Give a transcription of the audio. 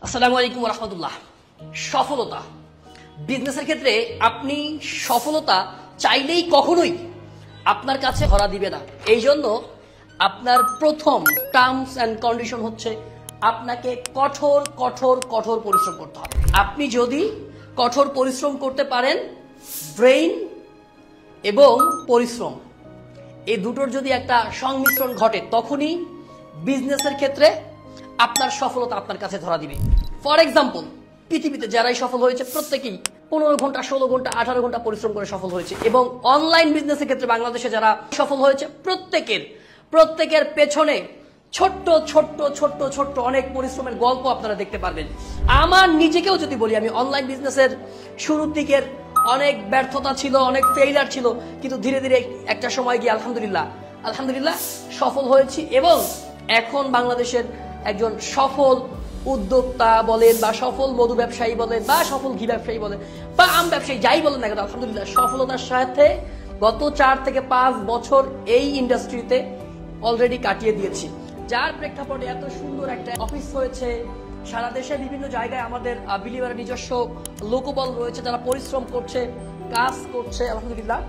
আসসালামু আলাইকুম ওয়া রাহমাতুল্লাহ। সফলতা বিজনেসের ক্ষেত্রে আপনি সফলতা চাইলেই কখনোই আপনার কাছে ধরা দিবে না। এই জন্য আপনার প্রথম টার্মস অ্যান্ড কন্ডিশন হচ্ছে আপনাকে কঠোর কঠোর কঠোর পরিশ্রম করতে হবে। আপনি যদি কঠোর পরিশ্রম করতে পারেন, ব্রেইন এবং পরিশ্রম এই দুটোর যদি একটা সংমিশ্রণ ঘটে, তখনই বিজনেসের ক্ষেত্রে আপনার সফলতা আপনার কাছে ধরা দিবে। ফর এক্সাম্পল, পৃথিবীতে যারাই সফল হয়েছে প্রত্যেকেই 15 ঘন্টা, 16 ঘন্টা, 18 ঘন্টা পরিশ্রম করে সফল হয়েছে। এবং অনলাইন বিজনেসের ক্ষেত্রে বাংলাদেশে যারা সফল হয়েছে প্রত্যেকের পেছনে ছোট্ট ছোট্ট ছোট্ট ছোট্ট অনেক পরিশ্রমের গল্প আপনারা দেখতে পারবেন। আমার নিজেকেও যদি বলি, আমি অনলাইন বিজনেসের শুরুর দিকের অনেক ব্যর্থতা ছিল, অনেক ফেইলার ছিল, কিন্তু ধীরে ধীরে একটা সময় গিয়ে আলহামদুলিল্লাহ সফল হয়েছি। এবং এখন বাংলাদেশের একজন সফল উদ্যোক্তা বলেন, বা সফল মধু ব্যবসায়ী বলেন, বা সফল ঘি ব্যবসায়ী বলেন, বা আম ব্যবসায়ী যাই বলেন না কেন, আলহামদুলিল্লাহ সফলতার সাথে গত 4 থেকে 5 বছর এই ইন্ডাস্ট্রিতে অলরেডি কাটিয়ে দিয়েছি, যার প্রেক্ষাপটে এত সুন্দর একটা অফিস হয়েছে। সারা দেশে বিভিন্ন জায়গায় আমাদের বিলিভারের নিজস্ব লোকবল রয়েছে, যারা পরিশ্রম করছে, কাজ করছে, আলহামদুলিল্লাহ।